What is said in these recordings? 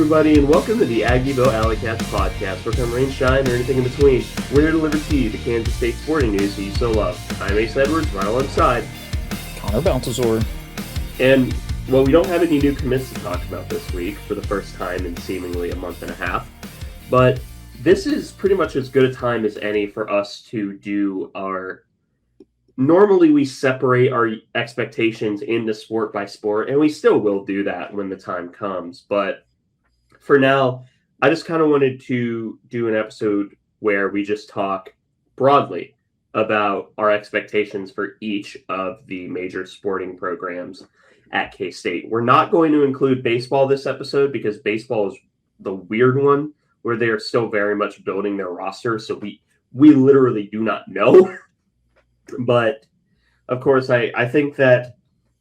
everybody, and welcome to the Aggieville Alleycats podcast, where come rain, shine, or anything in between. We're here to deliver to you the Kansas State sporting news that you so love. I'm Ace Edwards, right alongside Connor Baltazar. And, well, we don't have any new commits to talk about this week for the first time in seemingly a month and a half, but this is pretty much as good a time as any for us to do our... Normally, we separate our expectations into sport by sport, and we still will do that when the time comes. But for now, I just kind of wanted to do an episode where we just talk broadly about our expectations for each of the major sporting programs at K-State. We're not going to include baseball this episode because baseball is the weird one where they're still very much building their roster. So we literally do not know. But, of course, I think that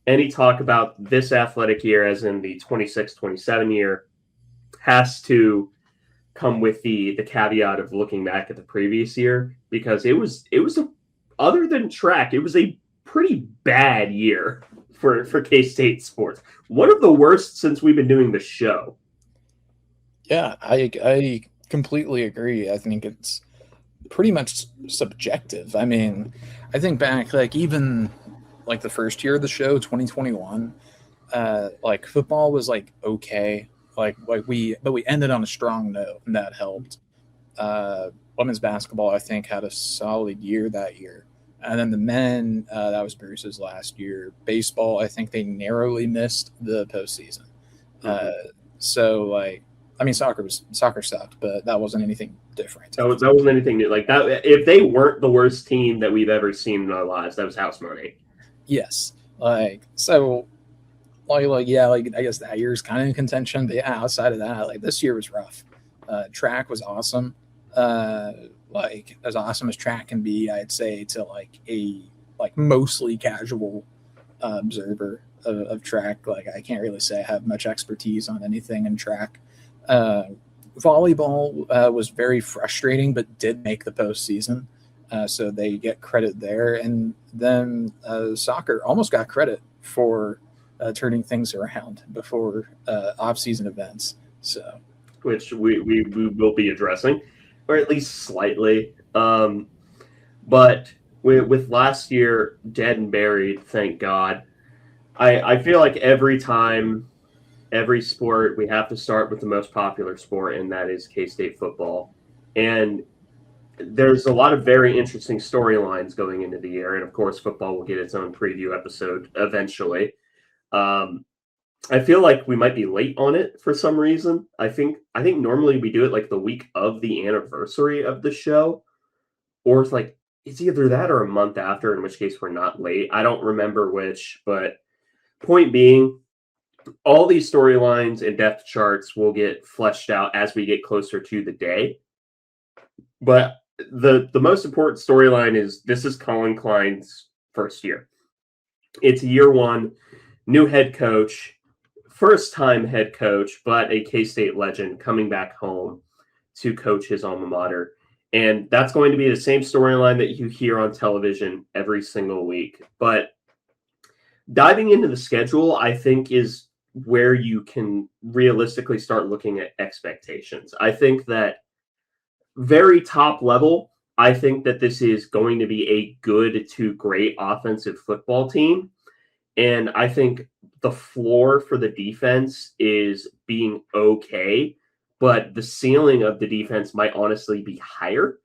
any talk about this athletic year, as in the 26-27 year, has to come with the caveat of looking back at the previous year, because it was other than track, it was a pretty bad year for K-State sports. One of the worst since we've been doing the show. Yeah, I completely agree. I think it's pretty much subjective. I mean, I think back, even the first year of the show, 2021, football was okay. But we ended on a strong note, and that helped. Women's basketball, I think, had a solid year that year. And then the men, that was Bruce's last year. Baseball, I think they narrowly missed the postseason. Soccer sucked, but that wasn't anything different. That wasn't anything new. Like that, if they weren't the worst team that we've ever seen in our lives, that was house money. Yes. I guess that year's kind of in contention, but yeah, outside of that, this year was rough. Track was awesome. As awesome as track can be, I'd say, to a mostly casual observer of track. I can't really say I have much expertise on anything in track. Volleyball was very frustrating, but did make the postseason, so they get credit there. And then soccer almost got credit for turning things around before off-season events. So, which we will be addressing, or at least slightly. But with last year dead and buried, thank God. I feel like every sport, we have to start with the most popular sport, and that is K-State football. And there's a lot of very interesting storylines going into the year. And, of course, football will get its own preview episode eventually. I feel like we might be late on it for some reason. I think normally we do it the week of the anniversary of the show. Or it's either that or a month after, in which case we're not late. I don't remember which, but point being, all these storylines and depth charts will get fleshed out as we get closer to the day. But the most important storyline is this is Colin Klein's first year. It's year one, new head coach, first-time head coach, but a K-State legend coming back home to coach his alma mater. And that's going to be the same storyline that you hear on television every single week. But diving into the schedule, I think, is where you can realistically start looking at expectations. I think that very top level, I think that this is going to be a good to great offensive football team. And I think the floor for the defense is being okay, but the ceiling of the defense might honestly be higher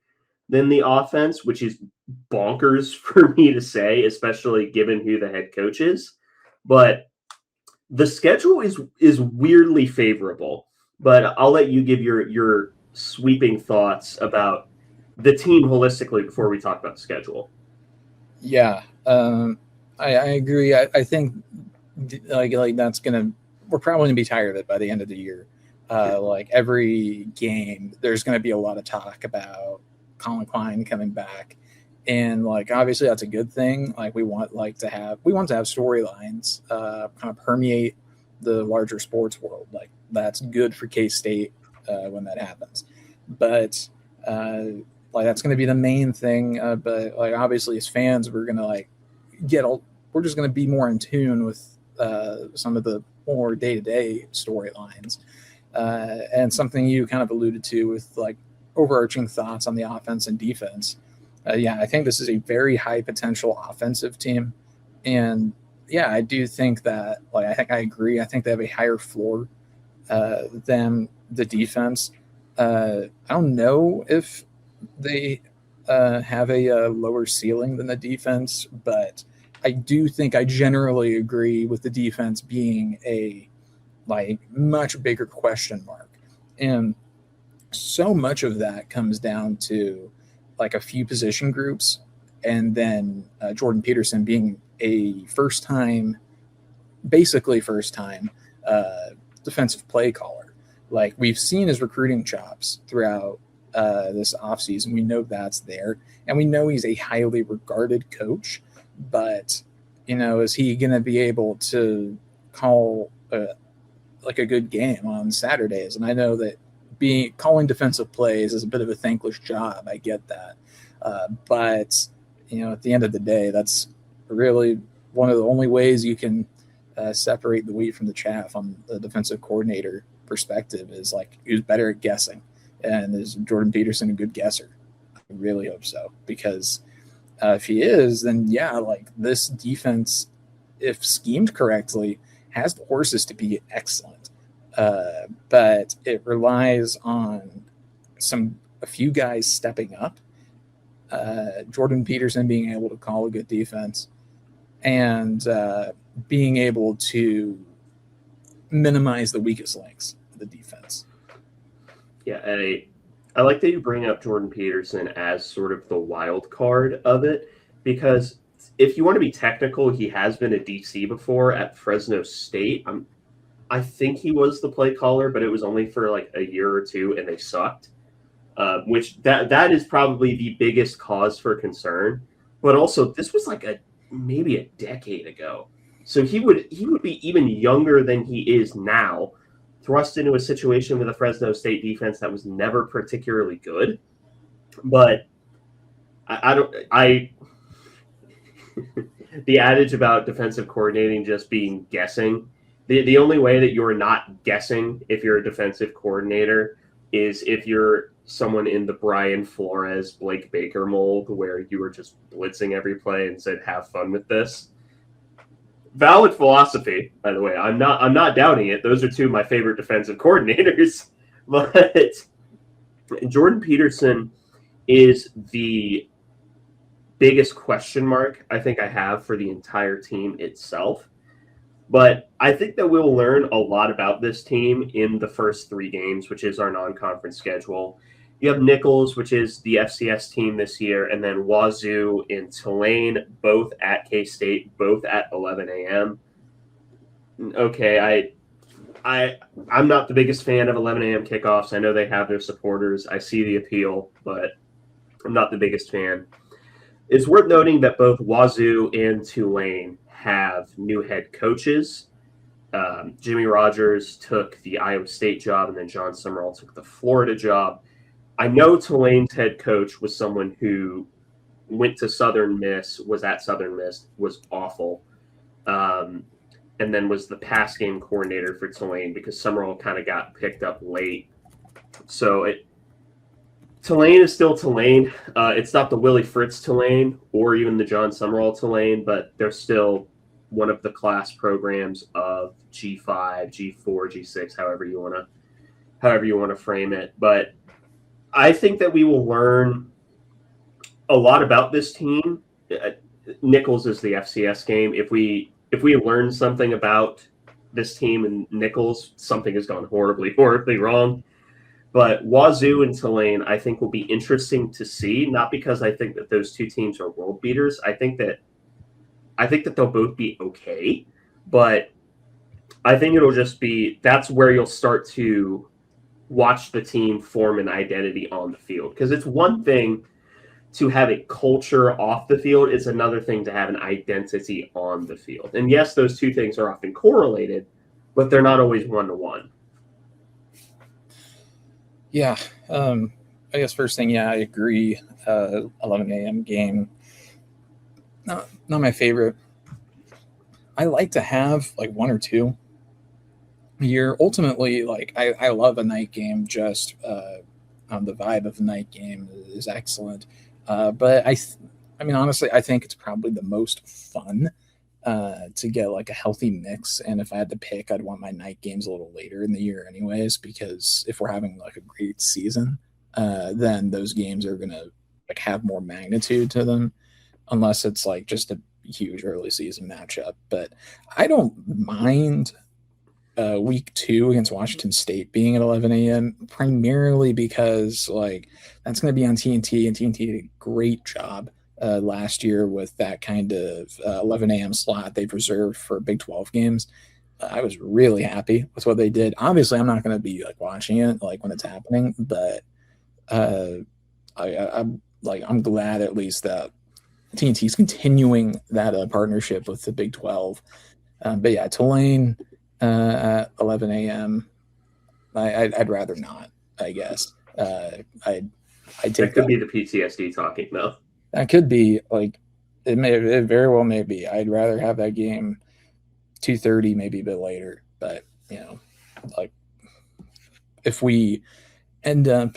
than the offense, which is bonkers for me to say, especially given who the head coach is. But the schedule is weirdly favorable, but I'll let you give your sweeping thoughts about the team holistically before we talk about the schedule. Yeah, I agree. I think that's we're probably gonna be tired of it by the end of the year. Every game, there's gonna be a lot of talk about Colin Klein coming back. And obviously that's a good thing. We want to have storylines kind of permeate the larger sports world. That's good for K-State when that happens. But that's going to be the main thing. But obviously as fans, we're gonna we're just going to be more in tune with some of the more day-to-day storylines. And something you kind of alluded to with like overarching thoughts on the offense and defense. Yeah, I think this is a very high potential offensive team. And yeah, I do think that, like, I think I agree. I think they have a higher floor than the defense. I don't know if they have a lower ceiling than the defense, but I do think I generally agree with the defense being a like much bigger question mark. And so much of that comes down to like a few position groups, and then Jordan Peterson being a basically first time defensive play caller. Like, we've seen his recruiting chops throughout this offseason. We know that's there, and we know he's a highly regarded coach. But, is he going to be able to call like a good game on Saturdays? And I know that calling defensive plays is a bit of a thankless job. I get that. But, at the end of the day, that's really one of the only ways you can separate the wheat from the chaff on the defensive coordinator perspective, is like, who's better at guessing. And is Jordan Peterson a good guesser? I really hope so, because if he is, then yeah, like, this defense, if schemed correctly, has the horses to be excellent. But it relies on a few guys stepping up, Jordan Peterson being able to call a good defense, and being able to minimize the weakest links of the defense. Yeah, I like that you bring up Jordan Peterson as sort of the wild card of it, because if you want to be technical, he has been a DC before at Fresno State. I think he was the play caller, but it was only for like a year or two, and they sucked. Which that is probably the biggest cause for concern. But also, this was like maybe a decade ago, so he would be even younger than he is now, thrust into a situation with a Fresno State defense that was never particularly good. But I the adage about defensive coordinating just being guessing. The only way that you're not guessing if you're a defensive coordinator is if you're someone in the Brian Flores, Blake Baker mold, where you were just blitzing every play and said, have fun with this. Valid philosophy, by the way. I'm not doubting it. Those are two of my favorite defensive coordinators. But Jordan Peterson is the biggest question mark I think I have for the entire team itself. But I think that we'll learn a lot about this team in the first 3 games, which is our non-conference schedule. You have Nichols, which is the FCS team this year, and then Wazoo and Tulane, both at K-State, both at 11 a.m. Okay, I'm not the biggest fan of 11 a.m. kickoffs. I know they have their supporters. I see the appeal, but I'm not the biggest fan. It's worth noting that both Wazoo and Tulane have new head coaches. Jimmy Rogers took the Iowa State job, and then John Summerall took the Florida job. I know Tulane's head coach was someone who went to Southern Miss, was at Southern Miss, was awful, and then was the pass game coordinator for Tulane because Summerall kind of got picked up late. So Tulane is still Tulane. It's not the Willie Fritz Tulane or even the John Summerall Tulane, but they're still one of the class programs of G5, G4, G6, however you want to frame it. But I think that we will learn a lot about this team. Nichols is the FCS game. If we learn something about this team and Nichols, something has gone horribly, horribly wrong. But Wazoo and Tulane, I think, will be interesting to see. Not because I think that those two teams are world beaters. I think that they'll both be okay. But I think it'll just be that's where you'll start to watch the team form an identity on the field. Because it's one thing to have a culture off the field. It's another thing to have an identity on the field. And yes, those two things are often correlated, but they're not always one-to-one. Yeah. I guess first thing, yeah, I agree. 11 a.m. game. Not my favorite. I like to have like one or two year. Ultimately, like I love a night game. Just the vibe of the night game is excellent. But I mean, honestly, I think it's probably the most fun to get like a healthy mix. And if I had to pick, I'd want my night games a little later in the year, anyways, because if we're having like a great season, then those games are gonna like have more magnitude to them, unless it's like just a huge early season matchup. But I don't mind week 2 against Washington State being at 11 a.m. primarily because like that's going to be on TNT, and TNT did a great job last year with that kind of 11 a.m. slot they've reserved for Big 12 games. I was really happy with what they did. Obviously, I'm not going to be like watching it like when it's happening, but uh, I'm glad at least that TNT is continuing that partnership with the Big 12. But yeah, Tulane at 11 a.m. I'd rather not, I guess. I take That could be the PTSD talking, though. That could be like it very well may be. I'd rather have that game 2:30, maybe a bit later. But like if we end up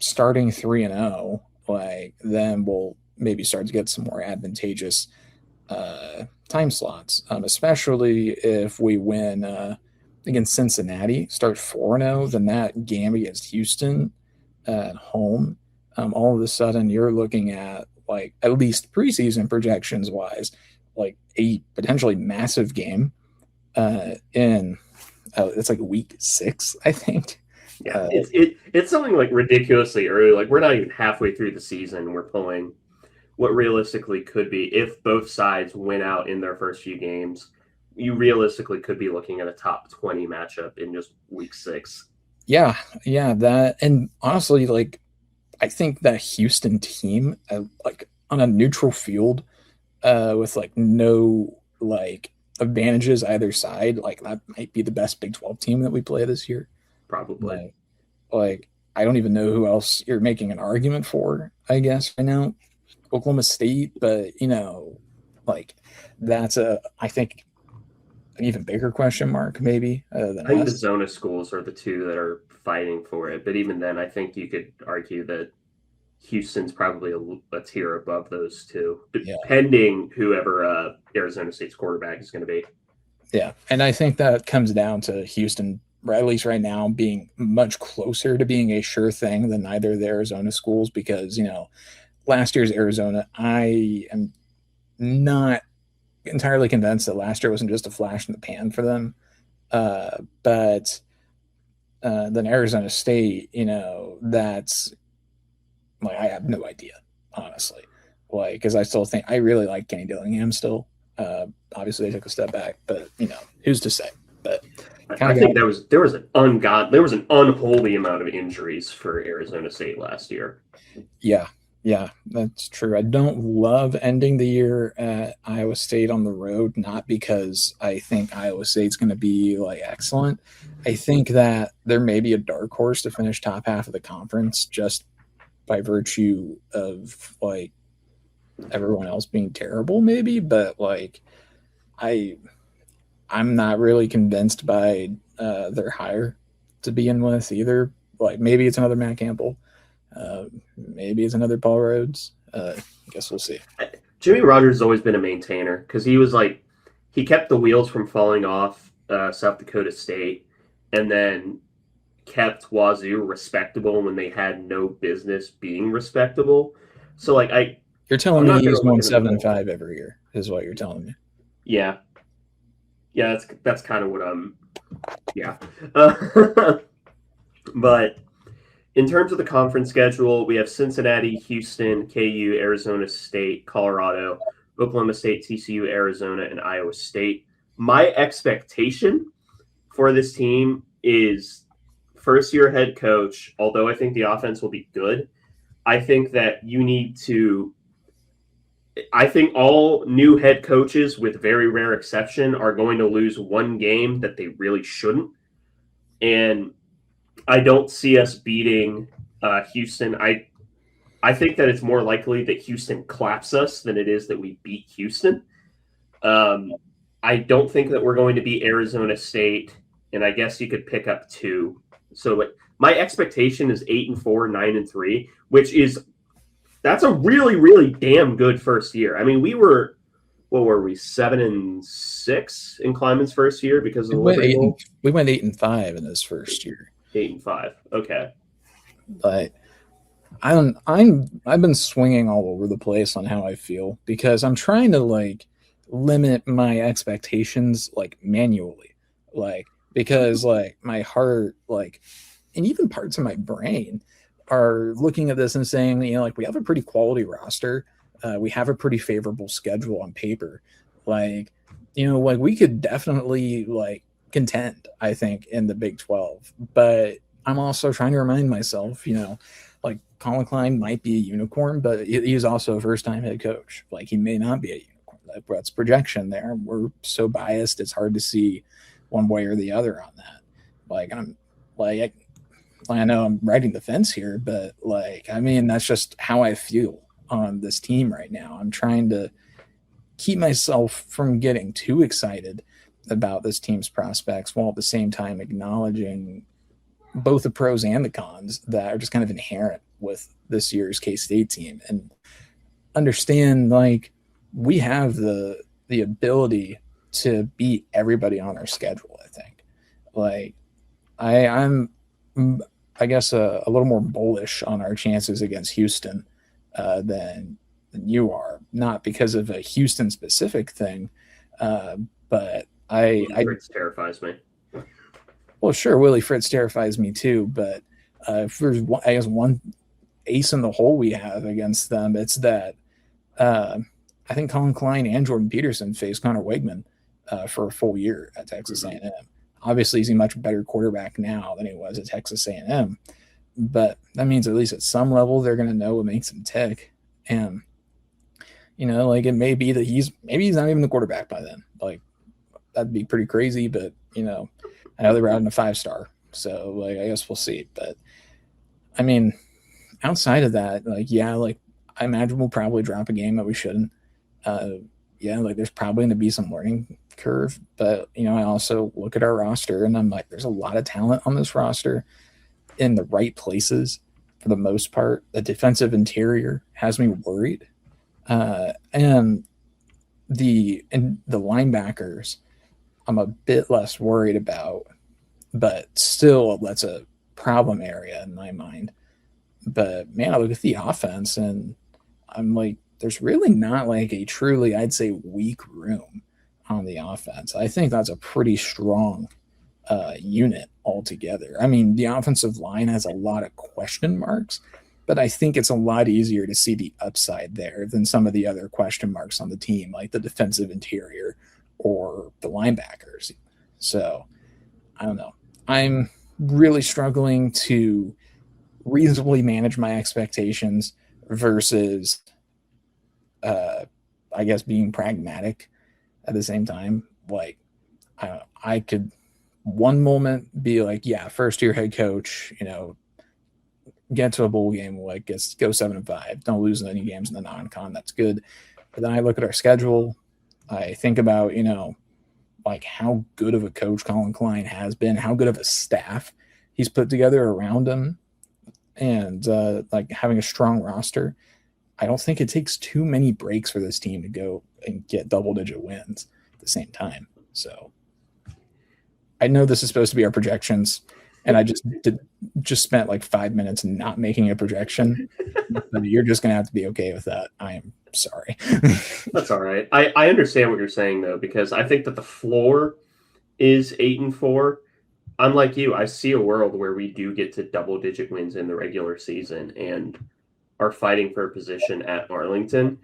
starting 3-0, like then we'll maybe start to get some more advantageous time slots, especially if we win against Cincinnati, start 4-0, then that game against Houston at home, all of a sudden you're looking at like at least preseason projections wise, like a potentially massive game in it's like week 6, I think. Yeah, it's something like ridiculously early. Like we're not even halfway through the season. We're pulling what realistically could be, if both sides win out in their first few games, you realistically could be looking at a top 20 matchup in just week 6. Yeah, that, and honestly, like I think that Houston team, like on a neutral field, with like no like advantages either side, like that might be the best Big 12 team that we play this year. Probably. Like I don't even know who else you're making an argument for, I guess, right now. Oklahoma State, but like that's I think an even bigger question mark maybe than I think us. the Zona schools are the two that are fighting for it, but even then, I think you could argue that Houston's probably a tier above those two, depending whoever Arizona State's quarterback is going to be. Yeah, and I think that comes down to Houston, at least right now, being much closer to being a sure thing than either of the Arizona schools because last year's Arizona, I am not entirely convinced that last year wasn't just a flash in the pan for them. But then Arizona State, that's like I have no idea, honestly. Like, because I still think I really like Kenny Dillingham still. Obviously, they took a step back, but who's to say? But I think there was an unholy amount of injuries for Arizona State last year. Yeah, that's true. I don't love ending the year at Iowa State on the road, not because I think Iowa State's going to be like excellent. I think that there may be a dark horse to finish top half of the conference just by virtue of like everyone else being terrible, maybe. But like, I'm not really convinced by their hire to begin with either. Like, maybe it's another Matt Campbell. Maybe it's another Paul Rhodes. I guess we'll see. Jimmy Rogers has always been a maintainer because he kept the wheels from falling off South Dakota State, and then kept Wazoo respectable when they had no business being respectable. So like you're telling me he's won 7-5 every year is what you're telling me. Yeah, that's kind of what I'm. Yeah, but. In terms of the conference schedule, we have Cincinnati, Houston, KU, Arizona State, Colorado, Oklahoma State, TCU, Arizona, and Iowa State. My expectation for this team is first-year head coach, although I think the offense will be good. I think that I think all new head coaches, with very rare exception, are going to lose one game that they really shouldn't. And I don't see us beating Houston. I think that it's more likely that Houston claps us than it is that we beat Houston. I don't think that we're going to beat Arizona State. and I guess you could pick up 2. So like my expectation is 8-4, 9-3, which is that's a really, really damn good first year. I mean, we were 7-6 in Kleiman's first year because of the Liberty Bowl. We went 8-5 in his first year. 8-5. Okay. But I've been swinging all over the place on how I feel because I'm trying to like limit my expectations like manually, like because like my heart like and even parts of my brain are looking at this and saying, like we have a pretty quality roster. We have a pretty favorable schedule on paper. Like, like we could definitely like contend, I think, in the Big 12. But I'm also trying to remind myself, like Colin Klein might be a unicorn, but he's also a first-time head coach. Like he may not be a unicorn. That's projection there. We're so biased, it's hard to see one way or the other on that. Like I know I'm riding the fence here, but like, I mean, that's just how I feel on this team right now. I'm trying to keep myself from getting too excited about this team's prospects while at the same time acknowledging both the pros and the cons that are just kind of inherent with this year's K-State team, and understand like we have the ability to beat everybody on our schedule. I think like I'm I guess a little more bullish on our chances against Houston than you are, not because of a Houston specific thing, but Fritz terrifies me. Well, sure, Willie Fritz terrifies me too, but if there's one ace in the hole we have against them, it's that I think Colin Klein and Jordan Peterson faced Connor Wegman for a full year at Texas A&M. Obviously, he's a much better quarterback now than he was at Texas A&M, but that means at least at some level they're going to know what makes him tick. And like it may be that maybe he's not even the quarterback by then. Like that'd be pretty crazy, but I know they're routing a 5-star, so like I guess we'll see. But I mean, outside of that, like I imagine we'll probably drop a game that we shouldn't. Like there's probably going to be some learning curve, but I also look at our roster and I'm like, there's a lot of talent on this roster in the right places for the most part. The defensive interior has me worried, and the linebackers I'm a bit less worried about, but still that's a problem area in my mind. But man, I look at the offense and I'm like, there's really not like a truly, I'd say, weak room on the offense. I think that's a pretty strong unit altogether. I mean, the offensive line has a lot of question marks, but I think it's a lot easier to see the upside there than some of the other question marks on the team, like the defensive interior or the linebackers. So I don't know. I'm really struggling to reasonably manage my expectations versus I guess being pragmatic at the same time. Like I could one moment be like, yeah, first year head coach, get to a bowl game, like go 7-5, don't lose any games in the non-con, that's good. But then I look at our schedule, I think about like how good of a coach Colin Klein has been, how good of a staff he's put together around him, and like having a strong roster. I don't think it takes too many breaks for this team to go and get double-digit wins at the same time. So I know this is supposed to be our projections, and I just spent like 5 minutes not making a projection. But you're just going to have to be okay with that. I am sorry. That's all right. I understand what you're saying, though, because I think that the floor is 8-4. Unlike you, I see a world where we do get to double-digit wins in the regular season and are fighting for a position at Arlington.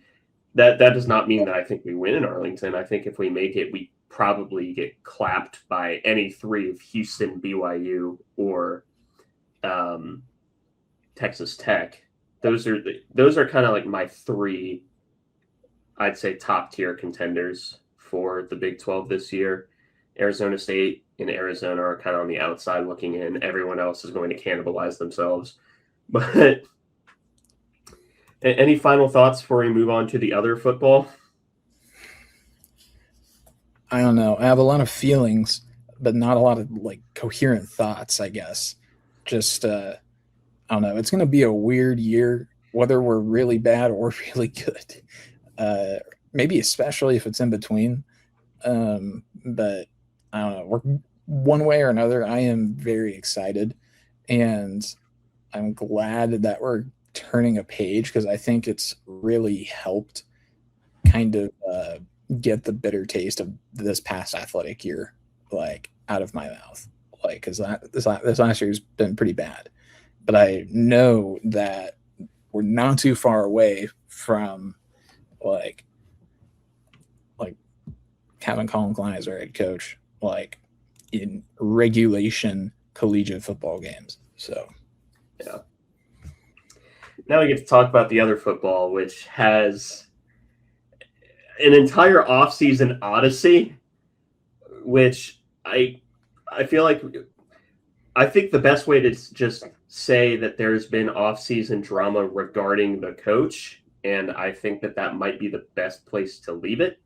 That does not mean that I think we win in Arlington. I think if we make it, we probably get clapped by any three of Houston, BYU, or Texas Tech. Those are kind of like my three, I'd say, top tier contenders for the Big 12 this year. Arizona State and Arizona are kind of on the outside looking in. Everyone else is going to cannibalize themselves. But any final thoughts before we move on to the other football? I don't know. I have a lot of feelings but not a lot of like coherent thoughts, I guess. Just I don't know. It's going to be a weird year, whether we're really bad or really good. Maybe especially if it's in between. But I don't know. We're one way or another. I am very excited, and I'm glad that we're turning a page because I think it's really helped kind of get the bitter taste of this past athletic year like out of my mouth. Like, because this last year's been pretty bad, but I know that we're not too far away from like having Colin Klein as our head coach, like in regulation collegiate football games. So, yeah. Now we get to talk about the other football, which has an entire offseason odyssey, which I feel like I think the best way to just say that there's been offseason drama regarding the coach, and I think that might be the best place to leave it,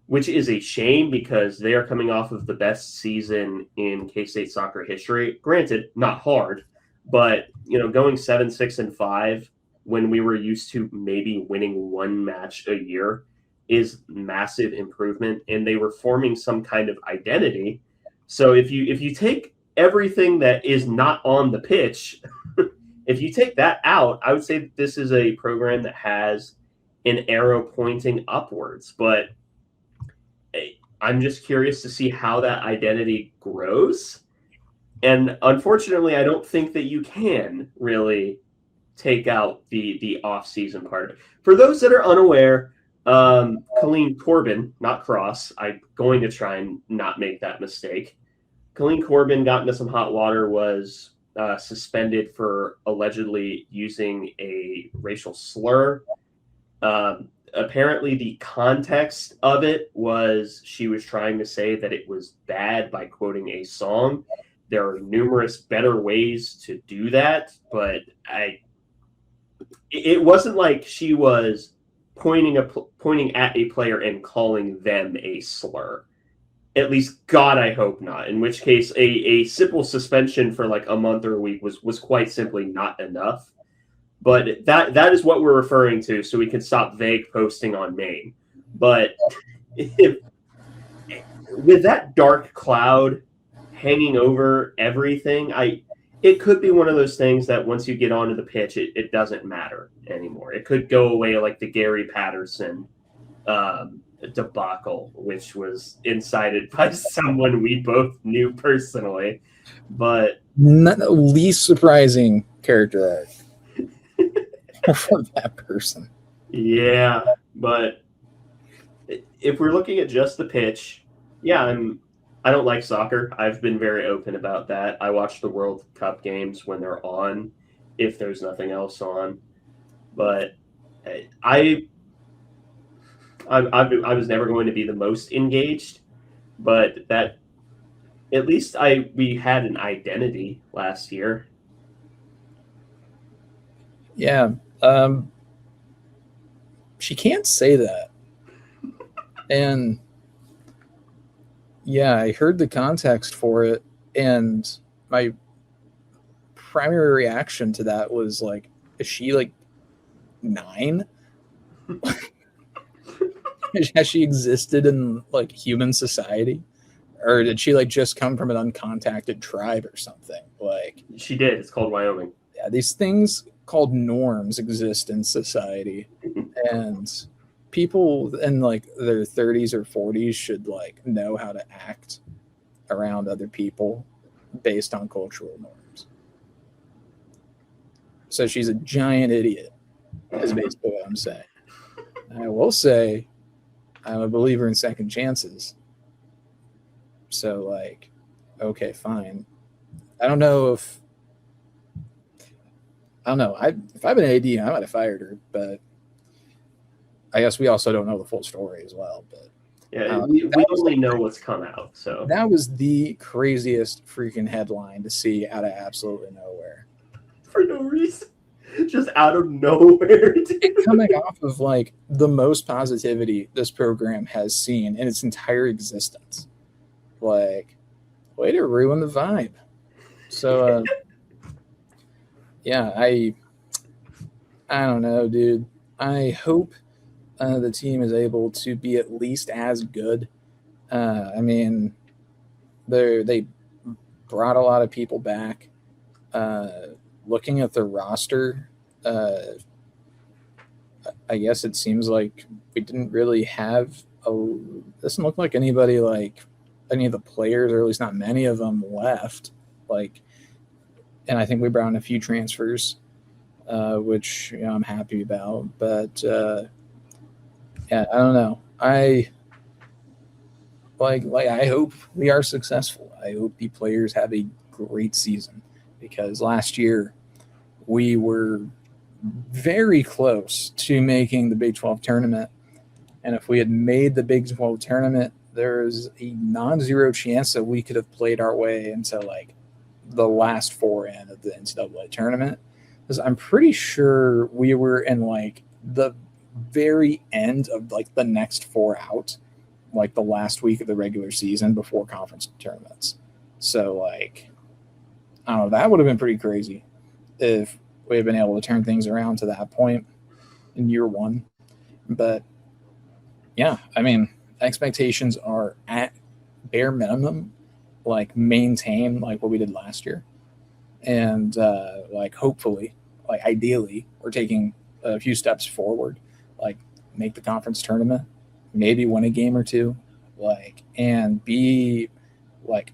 which is a shame because they are coming off of the best season in K-State soccer history. Granted, not hard, but going 7-6-5 when we were used to maybe winning one match a year is massive improvement, and they were forming some kind of identity. So if you take everything that is not on the pitch, if you take that out, I would say that this is a program that has an arrow pointing upwards. But I'm just curious to see how that identity grows. And unfortunately, I don't think that you can really take out the off-season part of it. For those that are unaware, Colleen Corbin, not Cross, I'm going to try and not make that mistake. Colleen Corbin got into some hot water, was suspended for allegedly using a racial slur. Apparently, the context of it was she was trying to say that it was bad by quoting a song. There are numerous better ways to do that, but it wasn't like she was pointing at a player and calling them a slur. At least, God, I hope not. In which case, a simple suspension for like a month or a week was quite simply not enough. But that is what we're referring to, so we can stop vague posting on Maine. But with that dark cloud hanging over everything, it could be one of those things that once you get onto the pitch, it doesn't matter anymore. It could go away like the Gary Patterson debacle, which was incited by someone we both knew personally. But not the least surprising character arc from that person. Yeah, but if we're looking at just the pitch, yeah, I don't like soccer. I've been very open about that. I watch the World Cup games when they're on, if there's nothing else on. But I was never going to be the most engaged, but that at least we had an identity last year. Yeah. She can't say that. And yeah, I heard the context for it, and my primary reaction to that was like, is she like 9? Has she existed in like human society? Or did she like just come from an uncontacted tribe or something? Like, she did. It's called Wyoming. Yeah, these things called norms exist in society, and people in like their 30s or 40s should like know how to act around other people based on cultural norms. So she's a giant idiot, is basically what I'm saying. I will say I'm a believer in second chances. So like, okay, fine. I don't know. If I've been AD, I might have fired her, but I guess we also don't know the full story as well. But yeah, we only know what's come out. So that was the craziest freaking headline to see out of absolutely nowhere. For no reason. Just out of nowhere. Coming off of like the most positivity this program has seen in its entire existence. Like, Way to ruin the vibe. So, yeah, I don't know, dude. I hope the team is able to be at least as good. I mean, they brought a lot of people back. Uh, Looking at the roster, uh, I guess it seems like we didn't really have a. Doesn't look like anybody like any of the players, or at least not many of them, left. Like, and I think we brought in a few transfers, which I'm happy about. But yeah, I don't know. I like I hope we are successful. I hope the players have a great season because last year we were very close to making the Big 12 tournament. And if we had made the Big 12 tournament, there's a non-zero chance that we could have played our way into like the last four in of the NCAA tournament. Because I'm pretty sure we were in like the very end of like the next four out, like the last week of the regular season before conference tournaments. So like, I don't know, that would have been pretty crazy if we had been able to turn things around to that point in year one. But yeah, I mean, expectations are at bare minimum, like maintain like what we did last year. And like hopefully, like ideally, we're taking a few steps forward, like make the conference tournament, maybe win a game or two, like, and be like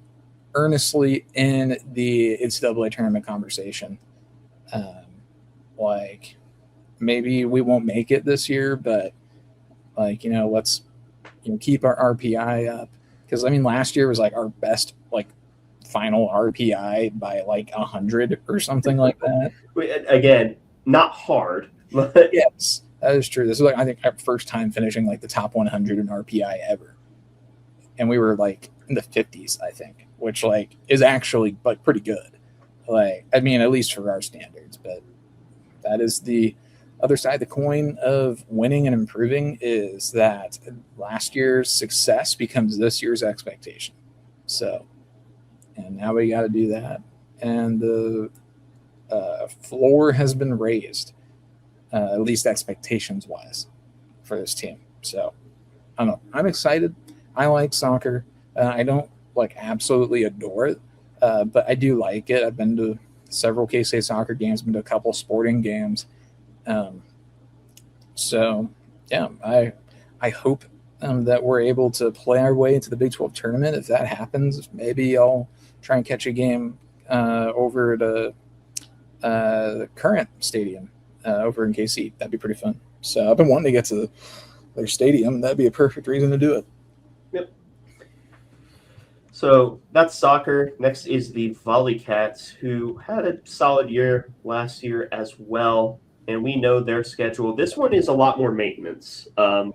earnestly in the NCAA tournament conversation. Um, like maybe we won't make it this year, but like, let's keep our RPI up. Because I mean, last year was like our best like final RPI by like 100 or something like that. Again, not hard, but Yes, that is true. This is like I think our first time finishing like the top 100 in RPI ever, and we were like in the 50s, I think, which like is actually like pretty good. Like I mean, at least for our standards, but that is the other side of the coin of winning and improving is that last year's success becomes this year's expectation. So, and now we got to do that. And the floor has been raised, at least expectations wise, for this team. So, I don't know. I'm excited. I like soccer. I don't like absolutely adore it, but I do like it. I've been to several K-State soccer games, been to a couple sporting games. So, yeah, I hope that we're able to play our way into the Big 12 tournament. If that happens, maybe I'll try and catch a game over at the current stadium over in KC. That'd be pretty fun. So I've been wanting to get to their stadium. That'd be a perfect reason to do it. Yep. So that's soccer. Next is the Alleycats, who had a solid year last year as well. And we know their schedule. This one is a lot more maintenance,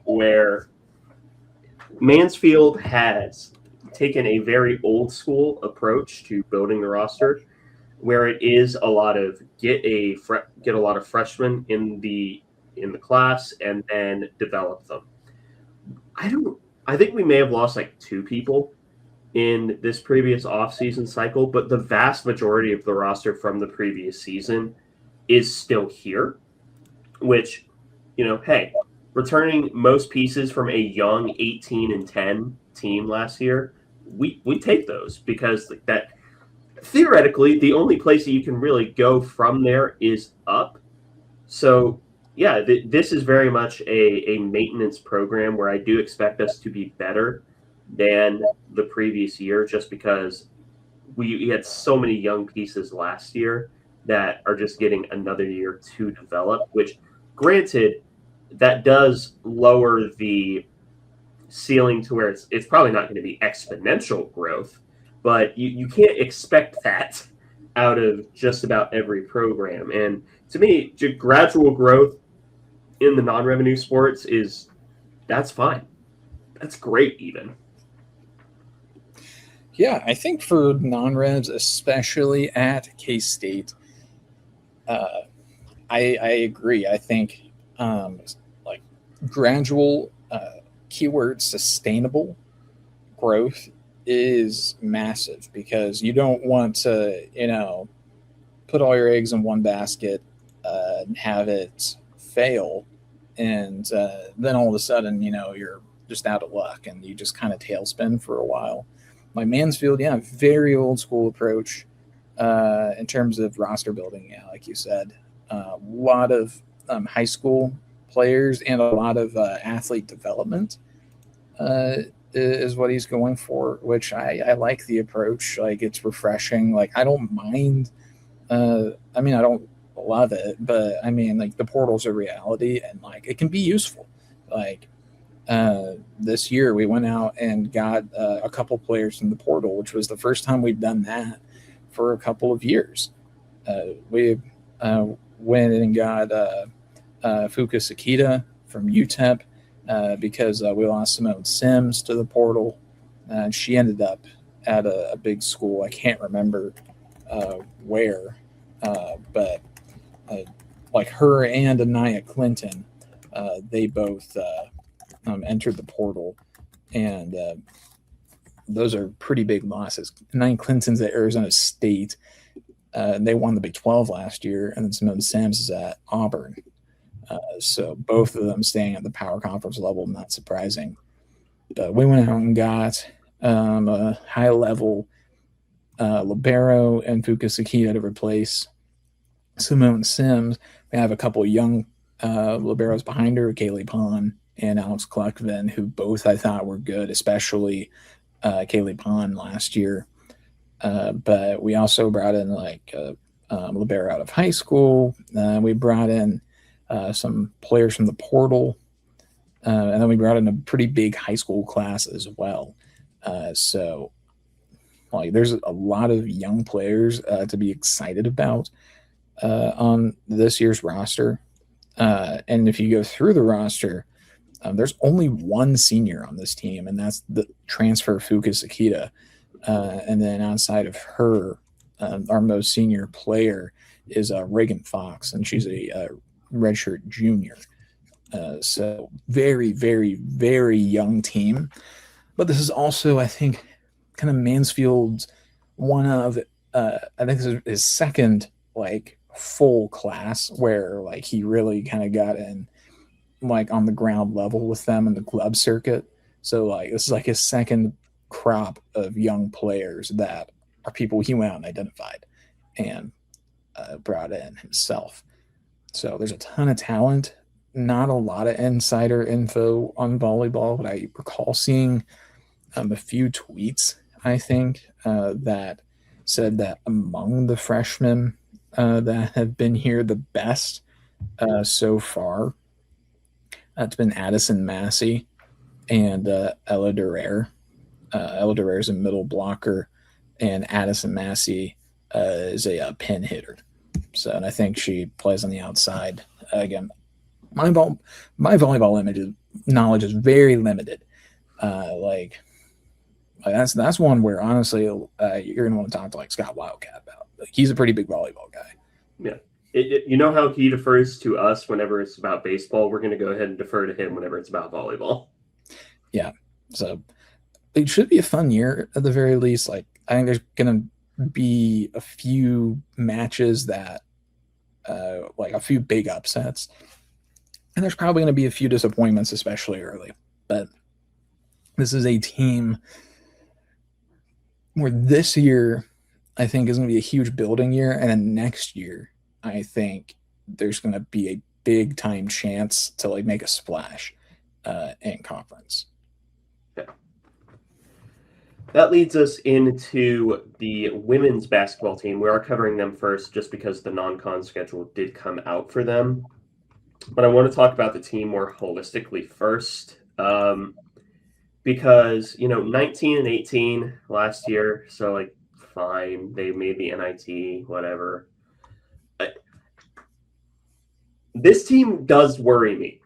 where Mansfield has taken a very old school approach to building the roster, where it is a lot of get a lot of freshmen in the class and then develop them. I think we may have lost like two people in this previous offseason cycle, but the vast majority of the roster from the previous season is still here, which, hey, returning most pieces from a young 18-10 team last year, we take those because that theoretically the only place that you can really go from there is up. So yeah, this is very much a maintenance program where I do expect us to be better than the previous year, just because we had so many young pieces last year that are just getting another year to develop, which granted, that does lower the ceiling to where it's probably not going to be exponential growth, but you can't expect that out of just about every program. And to me, gradual growth in the non-revenue sports that's fine. That's great even. Yeah, I think for non-revs, especially at K-State, I agree. I think like gradual, keyword sustainable growth is massive because you don't want to, put all your eggs in one basket and have it fail. And then all of a sudden, you're just out of luck and you just kind of tailspin for a while. Like Mansfield, yeah, very old school approach in terms of roster building. Yeah, like you said, a lot of high school players and a lot of athlete development is what he's going for, which I like the approach. Like it's refreshing. Like I don't mind. I mean, I don't love it, but I mean, like the portal's a reality and like it can be useful. Like this year we went out and got a couple players from the portal, which was the first time we've done that for a couple of years. We went and got Fuka Sakita from UTEP because we lost Simone Sims to the portal. She ended up at a big school. I can't remember where, but like her and Anaya Clinton, they both entered the portal, and those are pretty big losses. Anaya Clinton's at Arizona State. They won the Big 12 last year, and then Simone Sims is at Auburn. So both of them staying at the power conference level, not surprising. But we went out and got a high level libero and Fuka Sakita to replace Simone Sims. We have a couple of young liberos behind her, Kaylee Pond and Alex Kluckvin, who both I thought were good, especially Kaylee Pond last year. But we also brought in like libero out of high school. We brought in some players from the portal, and then we brought in a pretty big high school class as well. So like there's a lot of young players to be excited about on this year's roster. And if you go through the roster, there's only one senior on this team, and that's the transfer Fuka Sakita. And then outside of her, our most senior player is Reagan Fox, and she's a redshirt junior. So very, very, very young team. But this is also, I think, kind of Mansfield's one of, I think this is his second, like, full class where, like, he really kind of got in, like, on the ground level with them in the club circuit. So, like, this is, like, his second crop of young players that are people he went out and identified and brought in himself. So there's a ton of talent, not a lot of insider info on volleyball, but I recall seeing a few tweets, I think, that said that among the freshmen that have been here the best so far, it's been Addison Massey and Ella Durer. Ella Durer is a middle blocker, and Addison Massey is a pin hitter. So, and I think she plays on the outside. Again, my volleyball knowledge is very limited. Like that's one where honestly you're gonna want to talk to like Scott Wildcat about. Like, he's a pretty big volleyball guy. Yeah, you know how he defers to us whenever it's about baseball. We're gonna go ahead and defer to him whenever it's about volleyball. Yeah, so it should be a fun year at the very least. Like I think there's gonna be a few matches that like a few big upsets, and there's probably going to be a few disappointments, especially early. But this is a team where this year I think is going to be a huge building year, and then next year I think there's going to be a big time chance to like make a splash in conference. Yeah. That leads us into the women's basketball team. We are covering them first just because the non-con schedule did come out for them. But I want to talk about the team more holistically first because, 19 and 18 last year. So, like, fine. They made the NIT, whatever. This team does worry me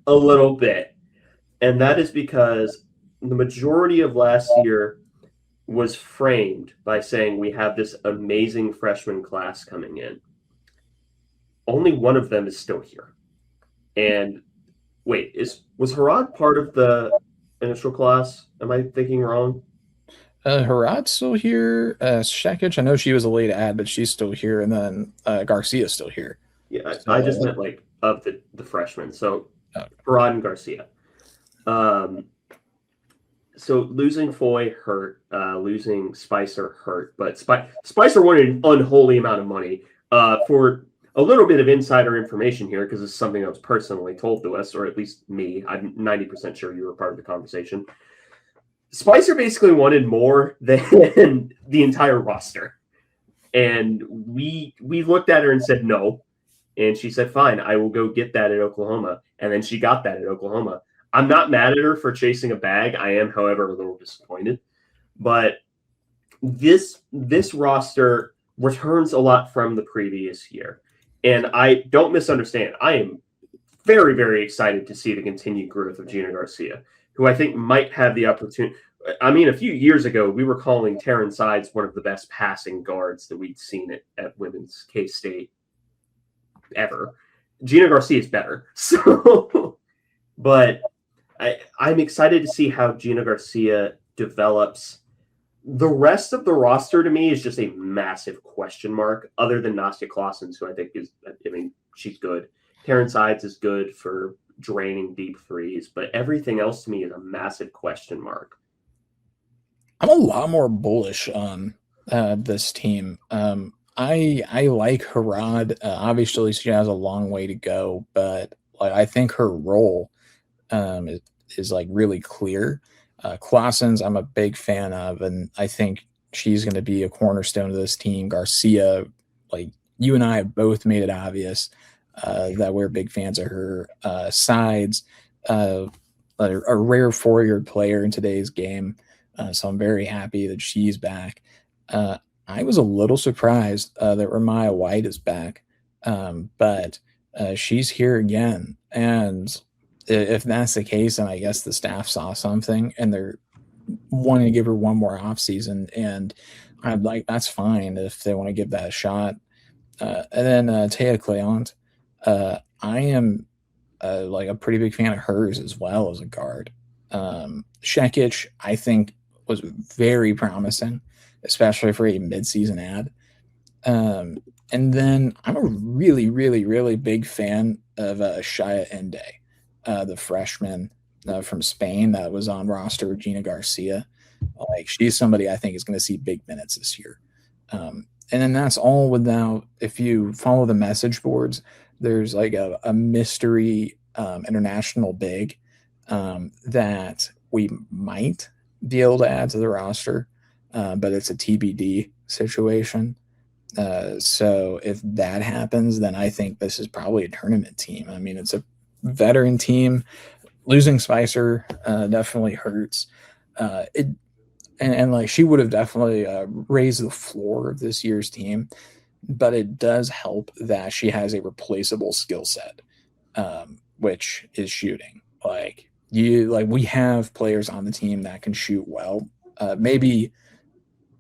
a little bit. And that is because the majority of last year was framed by saying we have this amazing freshman class coming in. Only one of them is still here. And wait, was Harad part of the initial class? Am I thinking wrong? Harad's still here. Shekic, I know she was a late ad, but she's still here. And then Garcia's still here. Yeah, I just So, meant like of the freshmen. So uh, Farad and Garcia. Um, so losing Foy hurt, losing Spicer hurt, but Spicer wanted an unholy amount of money. For a little bit of insider information here, because it's something that was personally told to us, or at least me. I'm 90% sure you were part of the conversation. Spicer basically wanted more than the entire roster. And we looked at her and said no. And she said, fine, I will go get that at Oklahoma. And then she got that at Oklahoma. I'm not mad at her for chasing a bag. I am, however, a little disappointed. But this roster returns a lot from the previous year. And I don't misunderstand. I am very, very excited to see the continued growth of Gina Garcia, who I think might have the opportunity. I mean, a few years ago, we were calling Taryn Sides one of the best passing guards that we'd seen at Women's K-State ever. Gina Garcia is better. So, but I'm excited to see how Gina Garcia develops. The rest of the roster to me is just a massive question mark, other than Nastia Clausen, who I think is, I mean, she's good. Taryn Sides is good for draining deep threes, but everything else to me is a massive question mark. I'm a lot more bullish on this team. I like Harad. Obviously, she has a long way to go, but like I think her role is like really clear. Clausen's I'm a big fan of, and I think she's going to be a cornerstone of this team. Garcia, like you and I have both made it obvious that we're big fans of her. Sides, a rare 4-year player in today's game, so I'm very happy that she's back. I was a little surprised that Ramaya White is back, but she's here again. And if that's the case, then I guess the staff saw something and they're wanting to give her one more off season. And I'm like, that's fine if they want to give that a shot. And then Taya Cleont, I am like a pretty big fan of hers as well as a guard. Shekic, I think, was very promising, especially for a midseason ad. And then I'm a really, really, really big fan of Shaya Ende, the freshman from Spain that was on roster with Gina Garcia. Like she's somebody I think is going to see big minutes this year. And then that's all without, if you follow the message boards, there's like a mystery international big that we might be able to add to the roster, but it's a TBD situation. So if that happens, then I think this is probably a tournament team. I mean, it's a veteran team. Losing Spicer definitely hurts. And like she would have definitely raised the floor of this year's team, but it does help that she has a replaceable skill set, which is shooting. Like we have players on the team that can shoot well. Maybe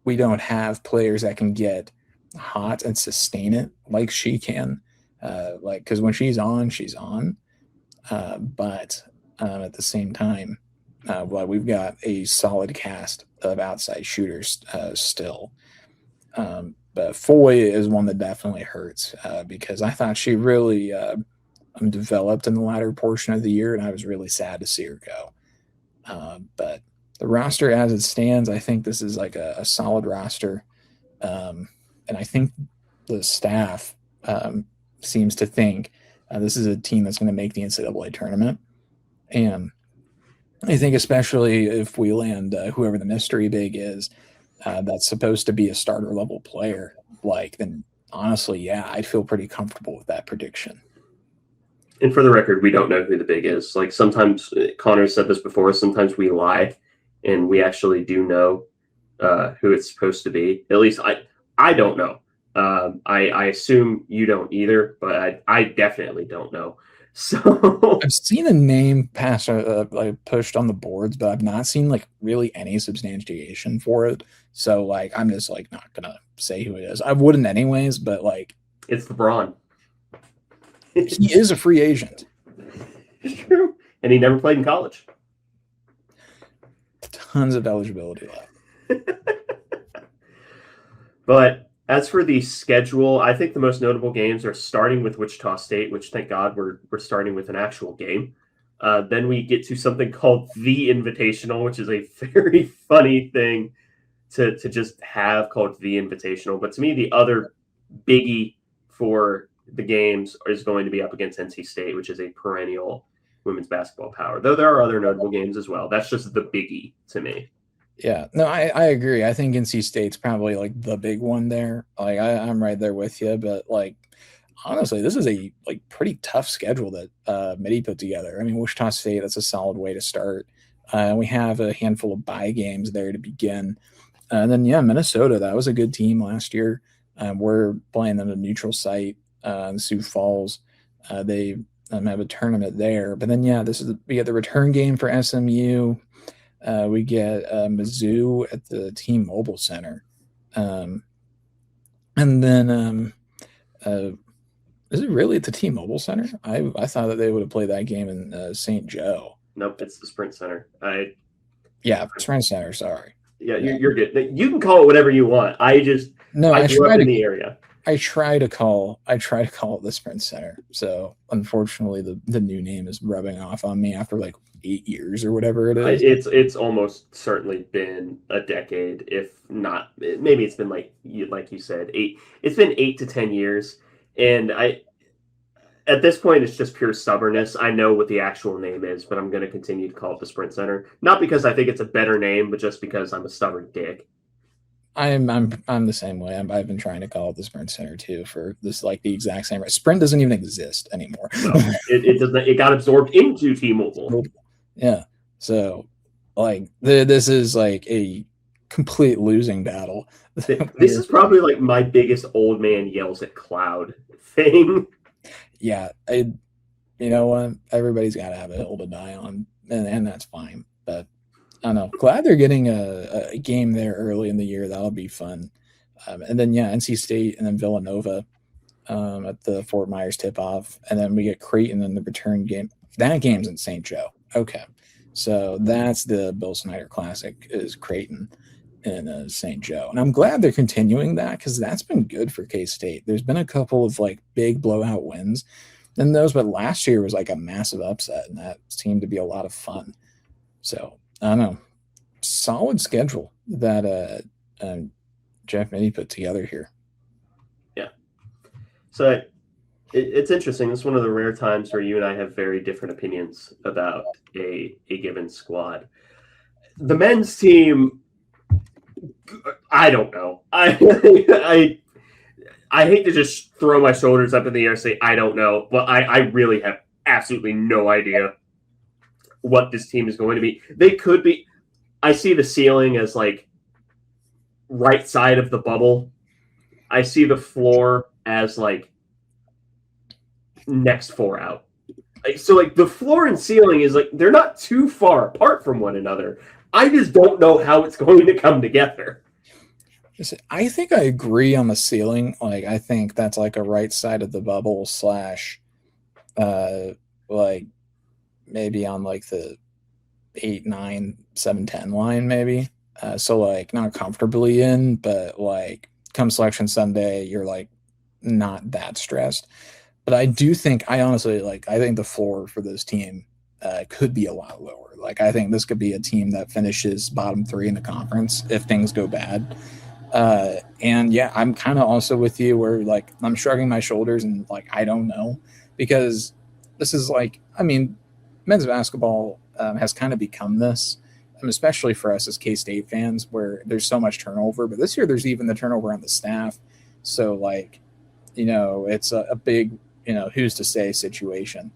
we don't have players that can get hot and sustain it like she can. Because when she's on, she's on. But at the same time, we've got a solid cast of outside shooters still. But Foy is one that definitely hurts because I thought she really developed in the latter portion of the year, and I was really sad to see her go. But the roster as it stands, I think this is like a solid roster. And I think the staff seems to think this is a team that's going to make the NCAA tournament. And I think especially if we land whoever the mystery big is, that's supposed to be a starter level player, then honestly, yeah, I'd feel pretty comfortable with that prediction. And for the record, we don't know who the big is. Like sometimes Connor said this before, sometimes we lie and we actually do know who it's supposed to be. At least I don't know. I assume you don't either, but I definitely don't know. So I've seen a name pass pushed on the boards, but I've not seen like really any substantiation for it. So I'm just not gonna say who it is. I wouldn't anyways, but it's LeBron. He is a free agent. It's true, and he never played in college. Tons of eligibility left. But as for the schedule, I think the most notable games are starting with Wichita State, which thank God we're starting with an actual game. Then we get to something called the Invitational, which is a very funny thing to just have called the Invitational. But to me, the other biggie for the games is going to be up against NC State, which is a perennial women's basketball power. Though there are other notable games as well. That's just the biggie to me. Yeah, no, I agree. I think NC State's probably like the big one there. Like I'm right there with you, but like honestly, this is a like pretty tough schedule that Midi put together. I mean, Wichita State, that's a solid way to start. We have a handful of bye games there to begin. And then yeah, Minnesota, that was a good team last year. We're playing on a neutral site in Sioux Falls. They have a tournament there. But then yeah, we get the return game for SMU. We get Mizzou at the T-Mobile Center. And then is it really at the T-Mobile Center? I thought that they would have played that game in St. Joe. Nope, it's the Sprint Center. Yeah, Sprint Center, sorry. Yeah, you're good. You can call it whatever you want. I grew up in the area. I try to call it the Sprint Center. So unfortunately the new name is rubbing off on me after like 8 years or whatever it is. It's almost certainly been a decade, if not maybe it's been like you said, 8. It's been 8 to 10 years. And at this point it's just pure stubbornness. I know what the actual name is, but I'm going to continue to call it the Sprint Center. Not because I think it's a better name, but just because I'm a stubborn dick. I'm the same way. I've been trying to call it the Sprint Center too for this like the exact same. Sprint doesn't even exist anymore. No, it doesn't. It got absorbed into T-Mobile. Yeah. So like this is like a complete losing battle. This is probably like my biggest old man yells at cloud thing. Yeah, you know what? Everybody's got to have a hill to die on, and that's fine. But I don't know. Glad they're getting a game there early in the year. That'll be fun. And then yeah, NC State and then Villanova at the Fort Myers tip-off, and then we get Creighton in the return game. That game's in St. Joe. Okay, so that's the Bill Snyder Classic is Creighton in St. Joe, and I'm glad they're continuing that because that's been good for K-State. There's been a couple of like big blowout wins, and those, but last year was like a massive upset, and that seemed to be a lot of fun. So I don't know, solid schedule that Jeff Midi put together here. Yeah, so it's interesting. It's one of the rare times where you and I have very different opinions about a given squad. The men's team, I don't know. I hate to just throw my shoulders up in the air and say I don't know, but I really have absolutely no idea what this team is going to be. They could be. I see the ceiling as like right side of the bubble. I see the floor as like next 4 out. So like the floor and ceiling is like they're not too far apart from one another. I just don't know how it's going to come together. I think I agree on the ceiling. Like I think that's like a right side of the bubble / like maybe on like the 8, 9, 7, 10 line maybe. So like not comfortably in, but like come Selection Sunday, you're like not that stressed. But I do think I think the floor for this team could be a lot lower. Like I think this could be a team that finishes bottom 3 in the conference if things go bad. And yeah, I'm kind of also with you where like I'm shrugging my shoulders and like I don't know, because this is like, I mean, men's basketball has kind of become this, especially for us as K-State fans, where there's so much turnover. But this year there's even the turnover on the staff. So like, you know, it's a big, you know, who's to say situation